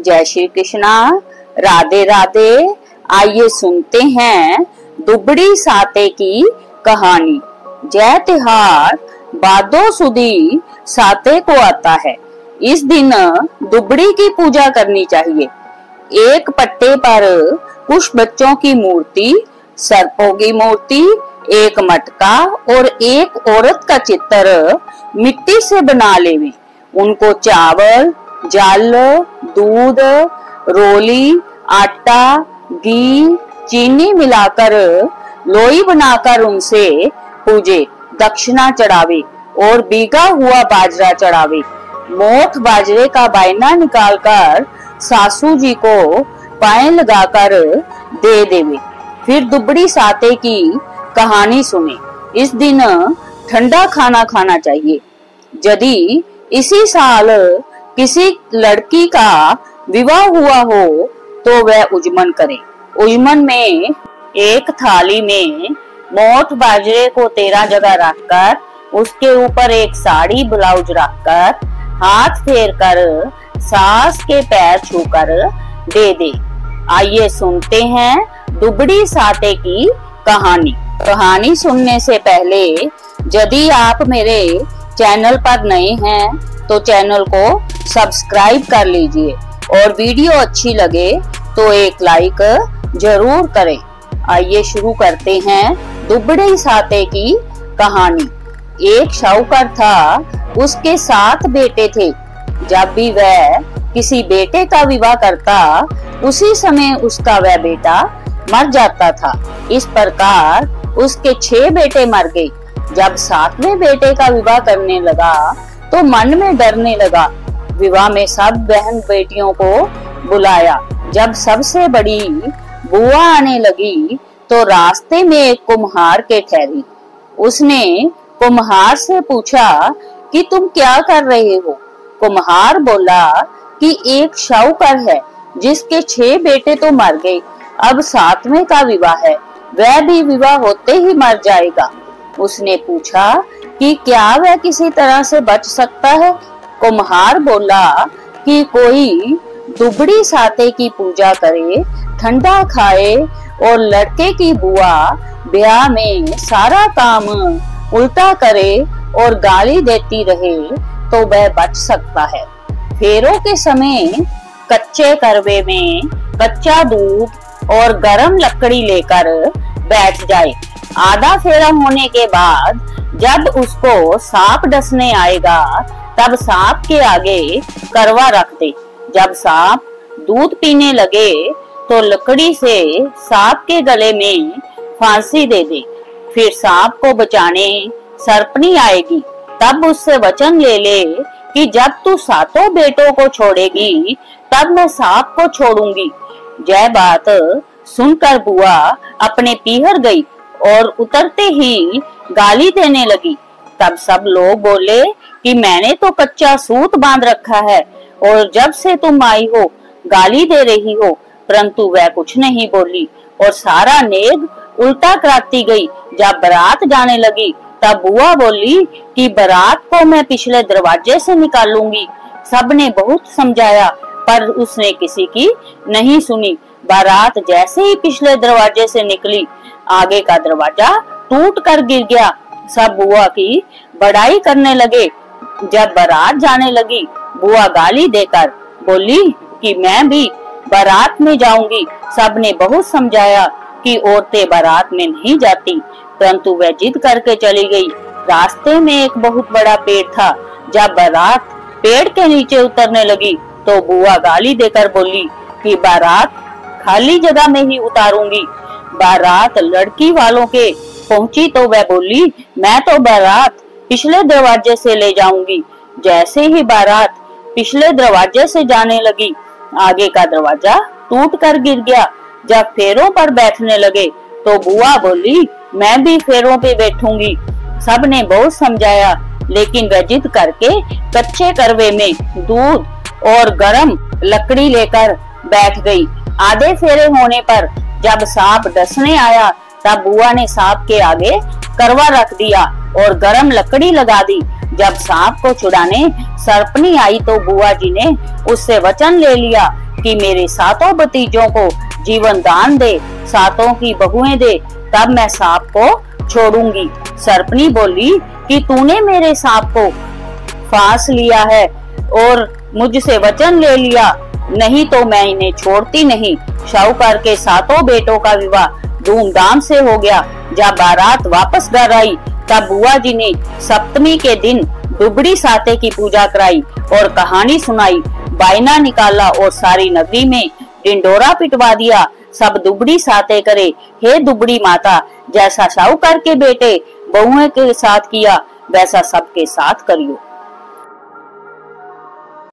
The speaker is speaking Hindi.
जय श्री कृष्णा, राधे राधे। आइए सुनते हैं दुबड़ी साते की कहानी। जय तिहार बादो सुदी साते को आता है। इस दिन दुबड़ी की पूजा करनी चाहिए। एक पट्टे पर कुछ बच्चों की मूर्ति, सर्पों की मूर्ति, एक मटका और एक औरत का चित्र मिट्टी से बना लेवे। उनको चावल, जल, दूध, रोली, आटा, घी, चीनी मिलाकर लोई बनाकर उनसे पूजे, दक्षिणा चढ़ावे और भीगा हुआ बाजरा चढ़ावे। मोठ बाजरे का बायना निकालकर सासू जी को पाए लगाकर दे देवे। फिर दुबड़ी साते की कहानी सुने। इस दिन ठंडा खाना खाना चाहिए। यदि इसी साल किसी लड़की का विवाह हुआ हो तो वह उजमन करे। उजमन में एक थाली में मोठ बाजरे को 13 जगह रखकर उसके ऊपर एक साड़ी ब्लाउज रखकर हाथ फेर कर सास के पैर छूकर दे दे। आइए सुनते हैं दुबड़ी साते की कहानी। कहानी सुनने से पहले यदि आप मेरे चैनल पर नए हैं तो चैनल को सब्सक्राइब कर लीजिए और वीडियो अच्छी लगे तो एक लाइक जरूर करें। आइए शुरू करते हैं दुबड़ी साते की कहानी। एक शाहूकार था, उसके 7 बेटे थे। जब भी वह किसी बेटे का विवाह करता उसी समय उसका वह बेटा मर जाता था। इस प्रकार उसके 6 बेटे मर गए। जब 7वें बेटे का विवाह करने लगा तो मन में डरने लगा। विवाह में सब बहन बेटियों को बुलाया। जब सबसे बड़ी बुआ आने लगी तो रास्ते में एक कुम्हार के ठहरी। उसने कुम्हार से पूछा कि तुम क्या कर रहे हो? कुम्हार बोला कि एक शाहूकार है जिसके 6 बेटे तो मर गए, अब 7वें का विवाह है, वह भी विवाह होते ही मर जाएगा। उसने पूछा कि क्या वह किसी तरह से बच सकता है? कुम्हार बोला कि कोई दुबड़ी साते की पूजा करे, ठंडा खाए और लड़के की बुआ ब्याह में सारा काम उल्टा करे और गाली देती रहे तो वह बच सकता है। फेरों के समय कच्चे करवे में कच्चा दूध और गरम लकड़ी लेकर बैठ जाए। आधा फेरा होने के बाद जब उसको सांप डसने आएगा तब सांप के आगे करवा रख दे। जब सांप दूध पीने लगे तो लकड़ी से सांप के गले में फांसी दे दे। फिर सांप को बचाने सर्पनी आएगी, तब उससे वचन ले ले कि जब तू 7 बेटों को छोड़ेगी तब मैं सांप को छोड़ूंगी। यह बात सुनकर बुआ अपने पीहर गई और उतरते ही गाली देने लगी। तब सब लोग बोले कि मैंने तो कच्चा सूत बांध रखा है और जब से तुम आई हो गाली दे रही हो, परंतु वह कुछ नहीं बोली और सारा नेग उल्टा कराती गई। जब बारात जाने लगी तब बुआ बोली कि बारात को मैं पिछले दरवाजे से निकालूंगी। सबने बहुत समझाया पर उसने किसी की नहीं सुनी। बारात जैसे ही पिछले दरवाजे से निकली, आगे का दरवाजा टूट कर गिर गया। सब बुआ की बड़ाई करने लगे। जब बारात जाने लगी, बुआ गाली देकर बोली कि मैं भी बारात में जाऊंगी। सबने बहुत समझाया कि औरतें बारात में नहीं जाती, परंतु वह जिद करके चली गई। रास्ते में एक बहुत बड़ा पेड़ था। जब बारात पेड़ के नीचे उतरने लगी तो बुआ गाली देकर बोली कि बारात खाली जगह में ही उतारूंगी। बारात लड़की वालों के पहुंची तो वह बोली मैं तो बारात पिछले दरवाजे से ले जाऊंगी। जैसे ही बारात पिछले दरवाजे से जाने लगी, आगे का दरवाजा टूट कर गिर गया। जब फेरों पर बैठने लगे तो बुआ बोली मैं भी फेरों पे बैठूंगी। सबने बहुत समझाया लेकिन वह जिद करके कच्चे करवे में दूध और गरम लकड़ी लेकर बैठ गई। आधे फेरे होने पर जब सांप डसने आया तब बुआ ने सांप के आगे करवा रख दिया और गरम लकड़ी लगा दी। जब सांप को छुड़ाने सर्पनी आई तो बुआ जी ने उससे वचन ले लिया कि मेरे सातों भतीजों को जीवन दान दे, सातों की बहुएं दे, तब मैं सांप को छोड़ूंगी। सर्पनी बोली कि तूने मेरे सांप को फांस लिया है और मुझसे वचन ले लिया, नहीं तो मैं इन्हें छोड़ती नहीं। शाहूकार के सातों बेटों का विवाह धूमधाम से हो गया। जब बारात वापस घर आई तब बुआ जी ने सप्तमी के दिन दुबड़ी साते की पूजा कराई और कहानी सुनाई, बायना निकाला और सारी नगरी में डिंडोरा पिटवा दिया। सब दुबड़ी साते करे, हे दुबड़ी माता, जैसा शाहूकार के बेटे बहुओं के साथ किया वैसा सबके साथ करियो।